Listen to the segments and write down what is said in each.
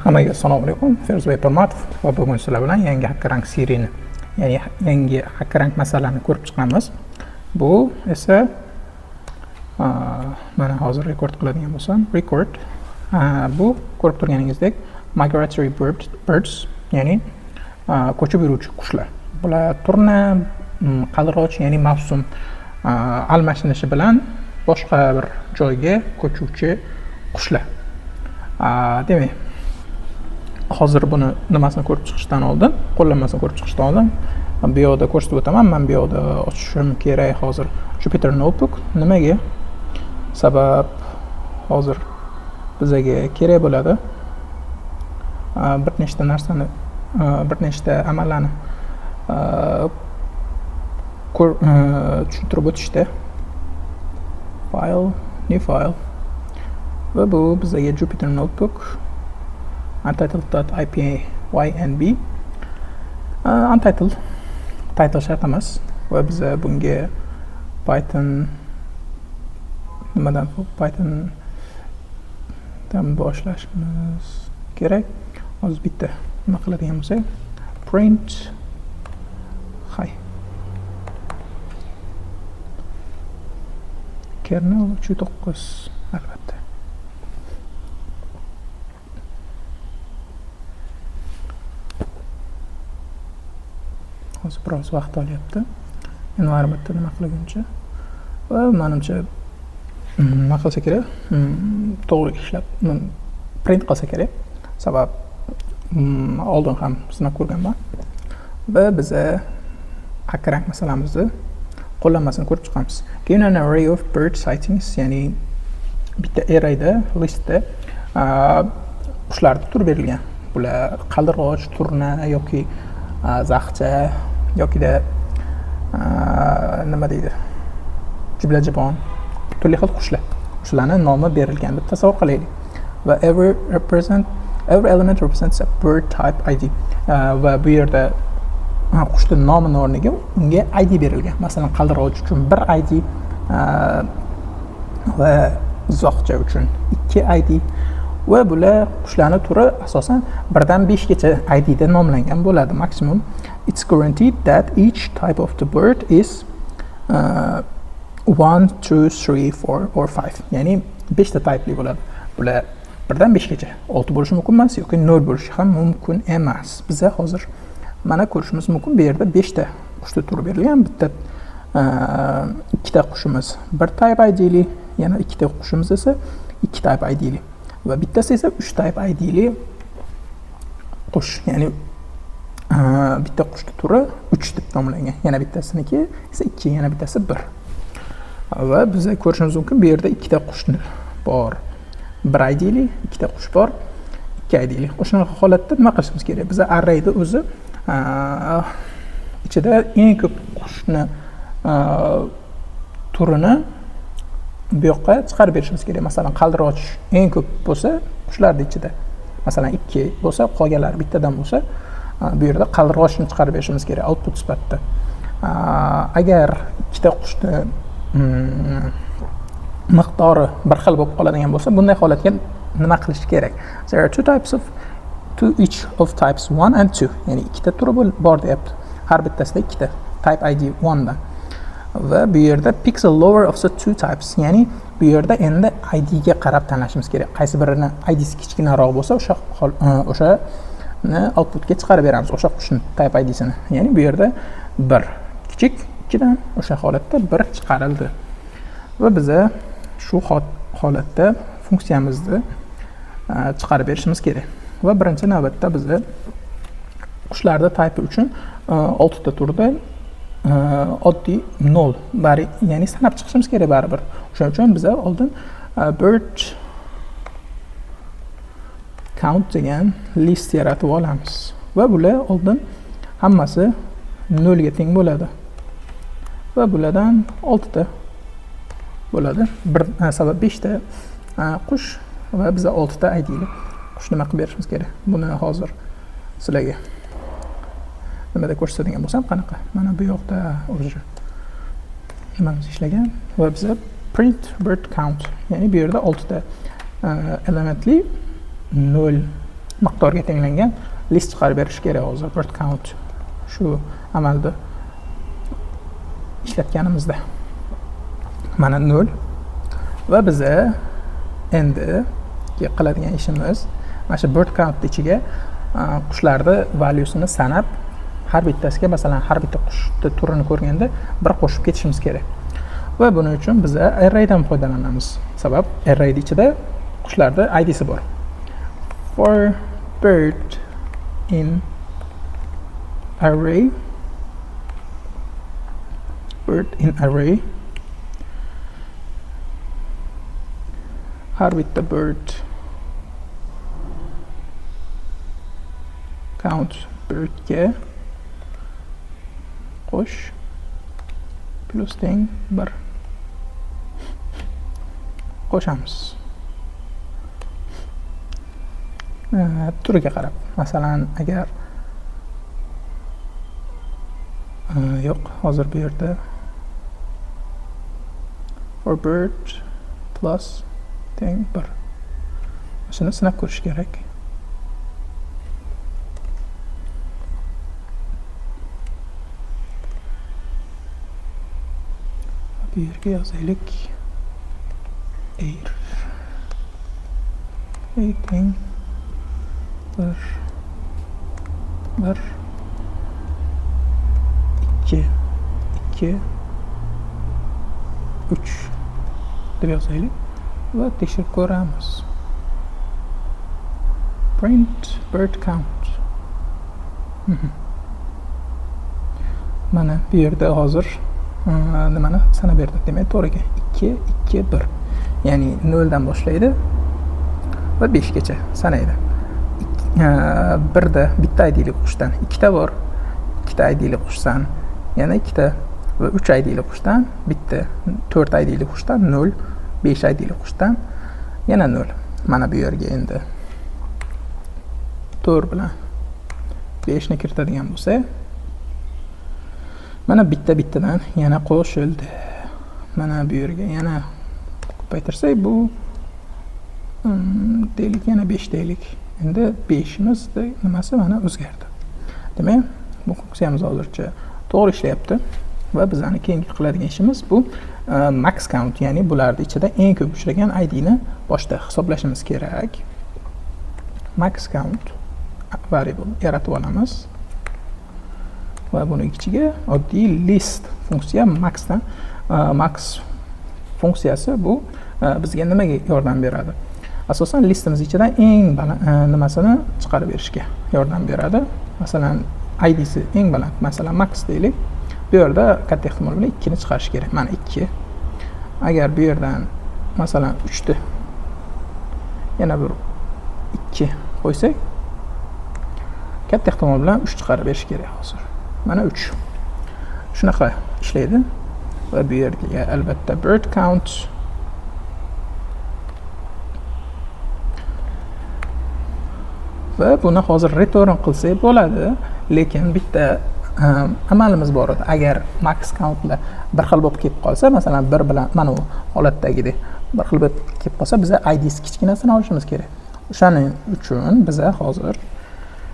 Hammaga assalomu alaykum. Ferzbek Turmatov va bugun sizlar bilan yangi HackerRank seriyani, ya'ni yangi HackerRank masalalarini ko'rib chiqamiz. Bu esa mana hozir rekord qiladigan bo'lsam, record. Bu ko'rib turganingizdek migratory birds, ya'ni ko'chib yuruvchi qushlar. Bular turna qaldiroch, ya'ni mavsum almashinishi bilan boshqa bir joyga ko'chuvchi qushlar. Demak, hozir buni nimasini ko'rib chiqishdan oldin, qo'llanmasini ko'rib chiqishdan oldin bu yerda ko'rsatib o'taman. Men bu yerda ochishim kerak hozir Jupyter Notebook. Nimaga? Sabab hozir bizga kerak bo'ladi bir nechta narsani, bir nechta amallarni tushuntirib o'tishda. File, new file. Va bu bizga Jupyter Notebook untitled.ipynb untitled title shart emas va biz bunga Python dan boshlashimiz kerak. Hozir bitta nima qiladigan bo'lsak, print hi kernel 9 albatta. Hozir biroz vaqt olyapti. Environmentda nima qilguncha va menimcha nima qilsa kerak, to'g'ri ishlab print qilsa kerak. Sabab oldin ham sinab ko'rganman va biz HackerRank masalamizni qo'llanmasini ko'rib chiqamiz. Given an array of bird sightings, ya'ni bitta arrayda, listda qushlarning turi berilgan. Bular qaldiroch, turna yoki zaxcha yokida nima deydi, jiblajibon, turli xil qushlar. Shularning nomi berilgan deb tasavvur qilaylik. Va every element represents a bird type ID. Va bu yerda qushning nomini o'rniga unga ID berilgan. Masalan, qaldiroch uchun 1 ID va zaxcha uchun 2 ID. Va bular qushlarning turi asosan 1 dan 5 gacha ID da nomlangan bo'ladi maksimum. It's guaranteed that each type of the bird is 1, 2, 3, 4 or 5. Ya'ni 5 ta type'li bo'ladi. Bular 1 dan 5 gacha. 6 bo'lishi mumkin emas yoki 0 bo'lishi ham mumkin emas. Biz hozir mana ko'rishimiz mumkin, bu yerda 5 ta qushning turi berilgan. Bitta ikkita qushimiz 1 type ID'li, yana ikkita qushimiz esa 2 type ID'li. Va bittasi esa 3 type ID'li qush, ya'ni bitta qushning turi 3 deb nomlangan. Yana bittasiniki esa 2, yana bittasi 1. Va biz ko'rishimiz mumkin, bu yerda ikkita qushni bor. 1 ID'li, ikkita qush bor, 2 ID'li. O'shunaqa holatda nima qilishimiz kerak? Biz arrayda o'zi ichida eng ko'p qushni turini bu yoqqa chiqarib berishimiz kerak. Masalan, qaldiroch eng ko'p bo'lsa qushlarning ichida, masalan 2 bo'lsa, qolganlari bittadan bo'lsa, bu yerda qaldirochni chiqarib berishimiz kerak output sifatida. Agar ikkita qushni miqdori bir xil bo'lib qoladigan bo'lsa, bunday holatga nima qilish kerak? There are two each of types 1 and 2. Ya'ni ikkita turi bor deyapti. Har bittasida ikkita type ID 1 dan. Va bu yerda pixel lower of the two types, ya'ni bu yerda endi ID ga qarab tanlashimiz kerak. Qaysi birini ID si kichkinaroq bo'lsa, o'shani outputga chiqarib beramiz, o'sha qushning type ID sini. Ya'ni bu yerda 1 kichik, 2 dan o'sha holatda 1 chiqarildi. Va biz shu holatda funksiyamizni chiqarib berishimiz kerak. Va birinchi navbatda biz qushlarning type uchun 6 ta turda oddiy 0 bari, ya'ni sanab chiqishimiz kerak baribir. Shuning uchun biz oldin bird count degan list yaratib olamiz. Va bular oldin hammasi 0 ga teng bo'ladi. Va bulardan 6 ta bo'ladi. Sabab 5 ta qush va biz 6 ta ID'li qush nima qilib berishimiz kerak. Buni hozir sizlarga nimada ko'rsatadigan bo'lsam, qanaqa? Mana bu yoqda o'zi nimamiz ishlagan va biz print bird count, ya'ni bu yerda 6 ta elementli 0 miqdorga tenglangan list chiqarib berish kerak hozir word count shu amalda ishlatganimizda. Mana 0 va biza endi qiladigan ishimiz mana shu bird count ichiga qushlarni valuesini sanab har bittasiga masalan har bitta qushni turini ko'rganda bir qo'shib ketishimiz kerak. Va buning uchun biz arraydan foydalanamiz. Sabab array ichida qushlarda id'si bor. For bird in array, har bitta bird count birdga qush plus teng 1 qo'shamiz. Turiga qarab. Masalan, agar yo'q, hozir bu yerda for bird plus teng 1. Shuni sinab ko'rish kerak. Bu yerga yozaylik air teng 1 2 3 deb yozaylik va tekshirib ko'ramiz. Print bird count. Mana bu yerda hozir nimani sanab berdi. Demak, to'g'riga 2 2 1. Ya'ni 0 dan boshlaydi va 5 gacha sanaydi. Birda bitta id'li qushdan ikkita bor. Ikkita id'li qushdan yana ikkita va 3 id'li qushdan bitta, 4 id'li qushdan 0, 5 id'li qushdan yana 0. Mana bu yerga endi 4 bilan 5 ni kiritadigan bo'lsa, mana bittadan yana qo'shildi. Mana bu yerga yana ko'paytirsak bu deylik yana 5 deylik. Endi 5imizda nimasi mana o'zgardi. Demak, bu funksiyamiz hozircha to'g'ri ishlayapti va bizning keyingi qiladigan ishimiz bu max count, ya'ni bularning ichida eng ko'p uchragan id'ni boshda hisoblashimiz kerak. Max count variable yaratib olamiz va buning ichiga oddiy list funksiya max funksiyasi bu bizga nimaga yordam beradi? Asosan listimiz ichidan eng nimasini chiqarib berishga yordam beradi. Masalan, id'si eng baland, masalan max deylik. Bu yerda katta ehtimol bilan 2 ni chiqarish kerak. Mana 2. Agar bu yerdan masalan 3 ni yana bir 2 qo'ysak, katta ehtimol bilan 3 chiqarib berish kerak hozir. Mana 3. Shunaqa ishlaydi. Va bu yerga albatta bird count va buni hozir return qilsak bo'ladi, lekin bitta amalimiz bor edi. Agar max countlar bir xil bo'lib kelib qolsa, masalan 1 bilan mana bu holatdagidek bir xil bo'lib kelib qolsa, biz id'si kichkinasini olishimiz kerak. O'shaning uchun biz hozir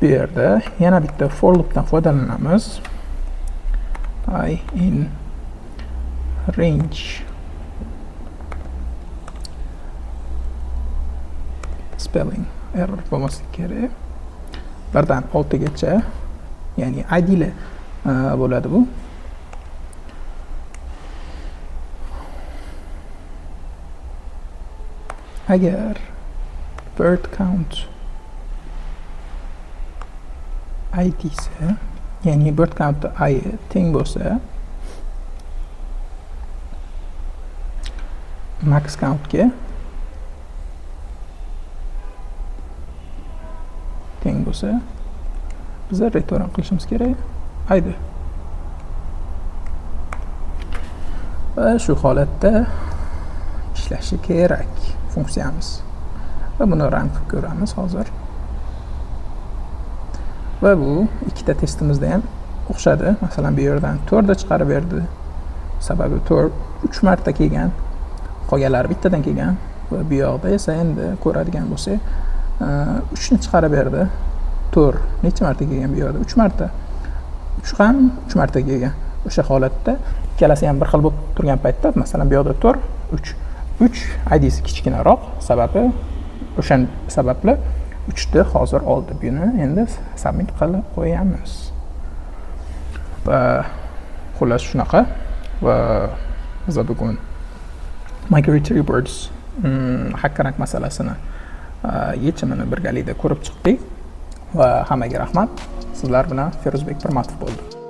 bu yerda yana bitta for loopdan foydalanamiz. I in range spelling error bo'lmasligi kerak. 1 dan 6 gacha, ya'ni id'li bo'ladi bu. Agar bird count id'si, ya'ni bird count i teng bo'lsa, max countga teng bo'lsa, biz return qilishimiz kerak id. Va shu holatda ishlashi kerak funksiyamiz. Va buni run qilib ko'ramiz hozir. Va bu ikkita testimizda ham o'xshadi. Masalan, bu yerdan 4 da chiqarib berdi. Sababi 3 marta kelgan, qolganlari bittadan kelgan. Va bu yoqda esa endi ko'radigan bo'lsak, 3 ni chiqarib berdi. 4 necha marta kelgan bu yerda? 3 marta. 3 ham 3 marta kelgan. O'sha holatda ikkalasi ham bir xil bo'lib turgan paytda, masalan, bu yerda 4, 3 idsi kichkinaroq, sababi o'sha sababli 3 ni hozir oldi. Buni endi submit qilib qo'yamiz. Va xullas shunaqa. Va biz bugun migratory birds hakkarank masalasini yechimini birgalikda ko'rib chiqdik. Va hammaga rahmat. Sizlar bilan Feruzbek Pirmatov bo'ldi.